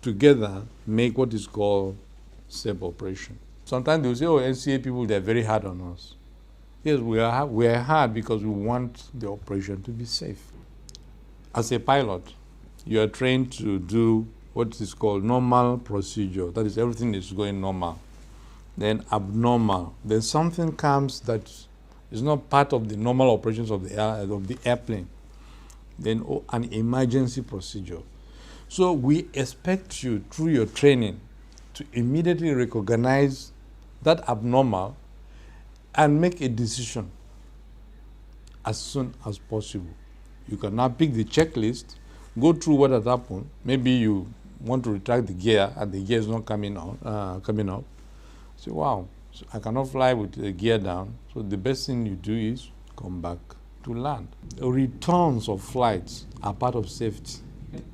together make what is called safe operation. Sometimes they'll say, oh, NCA people, they're very hard on us. Yes, we are hard because we want the operation to be safe. As a pilot, you are trained to do what is called normal procedure. That is, everything is going normal. Then abnormal. Then something comes that is not part of the normal operations of the airplane. Then an emergency procedure. So we expect you, through your training, to immediately recognize that abnormal and make a decision as soon as possible. You can now pick the checklist, go through what has happened. Maybe you want to retract the gear and the gear is not coming up. Say, wow, so I cannot fly with the gear down. So the best thing you do is come back to land. Returns of flights are part of safety.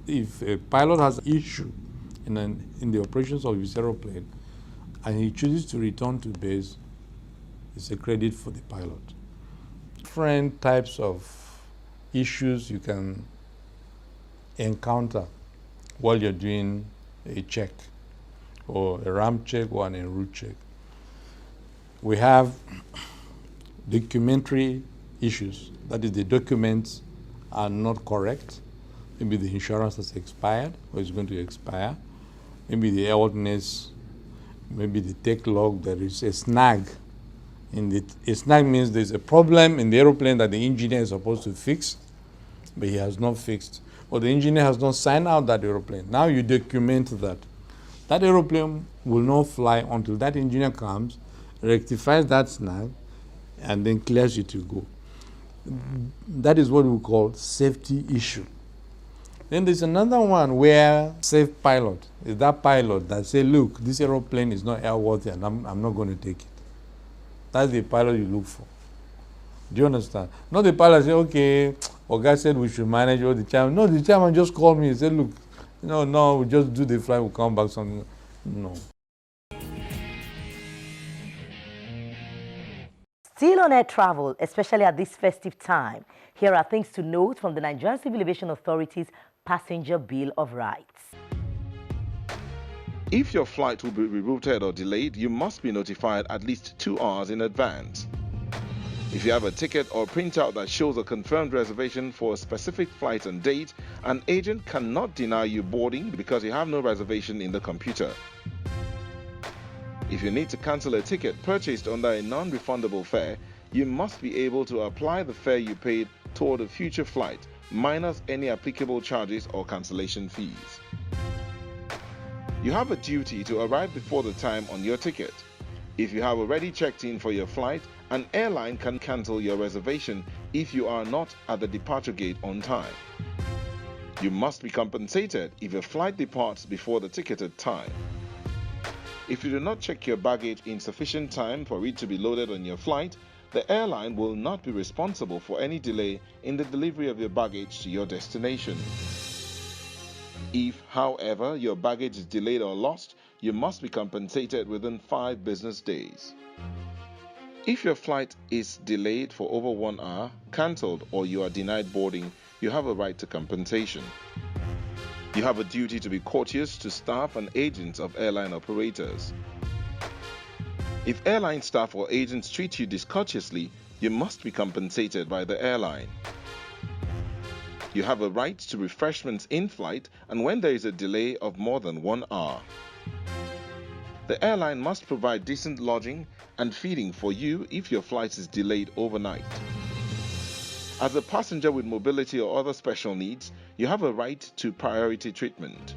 If a pilot has an issue in the operations of his aeroplane and he chooses to return to base, it's a credit for the pilot. Different types of issues you can encounter while you're doing a check, or a ramp check or an en route check. We have documentary issues. That is, the documents are not correct. Maybe the insurance has expired or is going to expire. Maybe the airworthiness, maybe the take log, there is a snag. A snag means there's a problem in the aeroplane that the engineer is supposed to fix, but he has not fixed. Or the engineer has not signed out that aeroplane. Now you document that. That aeroplane will not fly until that engineer comes, rectifies that snag, and then clears you to go. That is what we call safety issue. Then there's another one where safe pilot is that pilot that say, look, this aeroplane is not airworthy and I'm not going to take it. That's the pilot you look for. Do you understand? Not the pilot say, okay, Oga said we should manage all the chairman. No, the chairman just called me and said, look, no, we just do the flight, we'll come back something. No. Still on air travel, especially at this festive time, here are things to note from the Nigerian Civil Aviation Authority's Passenger Bill of Rights. If your flight will be rerouted or delayed, you must be notified at least 2 hours in advance. If you have a ticket or printout that shows a confirmed reservation for a specific flight and date, an agent cannot deny you boarding because you have no reservation in the computer. If you need to cancel a ticket purchased under a non-refundable fare, you must be able to apply the fare you paid toward a future flight, minus any applicable charges or cancellation fees. You have a duty to arrive before the time on your ticket. If you have already checked in for your flight, an airline can cancel your reservation if you are not at the departure gate on time. You must be compensated if your flight departs before the ticketed time. If you do not check your baggage in sufficient time for it to be loaded on your flight, the airline will not be responsible for any delay in the delivery of your baggage to your destination. If, however, your baggage is delayed or lost, you must be compensated within 5 business days. If your flight is delayed for over 1 hour, cancelled, or you are denied boarding, you have a right to compensation. You have a duty to be courteous to staff and agents of airline operators. If airline staff or agents treat you discourteously, you must be compensated by the airline. You have a right to refreshments in flight and when there is a delay of more than 1 hour. The airline must provide decent lodging and feeding for you if your flight is delayed overnight. As a passenger with mobility or other special needs, you have a right to priority treatment.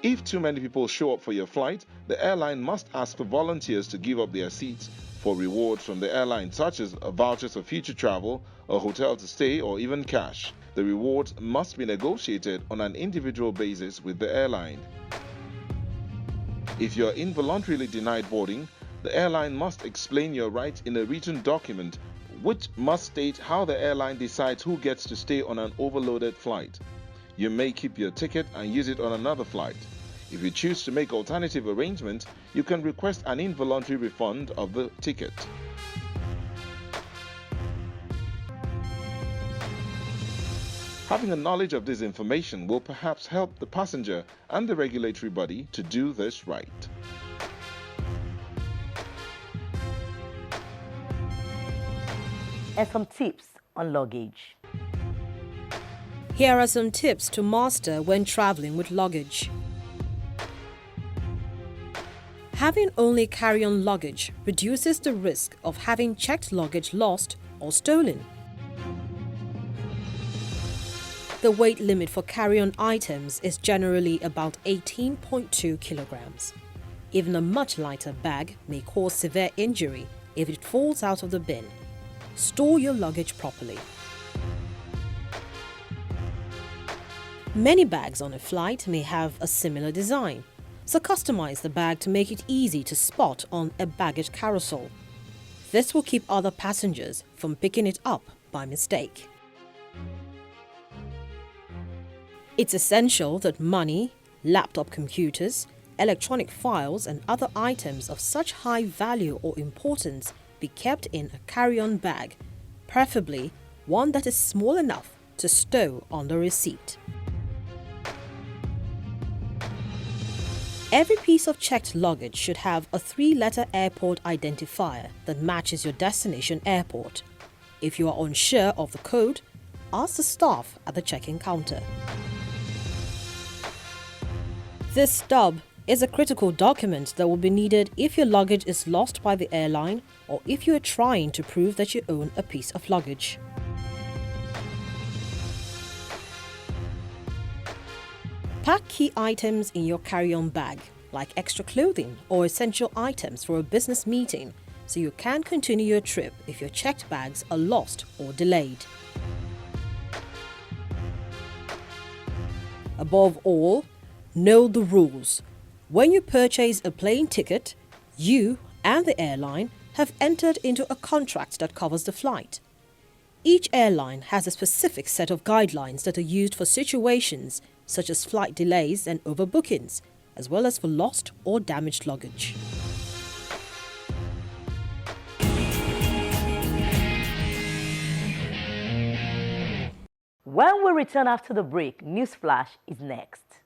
If too many people show up for your flight, the airline must ask for volunteers to give up their seats for rewards from the airline, such as vouchers for future travel, a hotel to stay, or even cash. The rewards must be negotiated on an individual basis with the airline. If you are involuntarily denied boarding, the airline must explain your right in a written document which must state how the airline decides who gets to stay on an overloaded flight. You may keep your ticket and use it on another flight. If you choose to make alternative arrangements, you can request an involuntary refund of the ticket. Having a knowledge of this information will perhaps help the passenger and the regulatory body to do this right. And some tips on luggage. Here are some tips to master when traveling with luggage. Having only carry-on luggage reduces the risk of having checked luggage lost or stolen. The weight limit for carry-on items is generally about 18.2 kilograms. Even a much lighter bag may cause severe injury if it falls out of the bin. Store your luggage properly. Many bags on a flight may have a similar design, so customize the bag to make it easy to spot on a baggage carousel. This will keep other passengers from picking it up by mistake. It's essential that money, laptop computers, electronic files and other items of such high value or importance be kept in a carry-on bag, preferably one that is small enough to stow under a seat. Every piece of checked luggage should have a 3-letter airport identifier that matches your destination airport. If you are unsure of the code, ask the staff at the check-in counter. This stub is a critical document that will be needed if your luggage is lost by the airline or if you are trying to prove that you own a piece of luggage. Pack key items in your carry-on bag, like extra clothing or essential items for a business meeting, so you can continue your trip if your checked bags are lost or delayed. Above all, know the rules. When you purchase a plane ticket, you and the airline have entered into a contract that covers the flight. Each airline has a specific set of guidelines that are used for situations such as flight delays and overbookings, as well as for lost or damaged luggage. When we return after the break, Newsflash is next.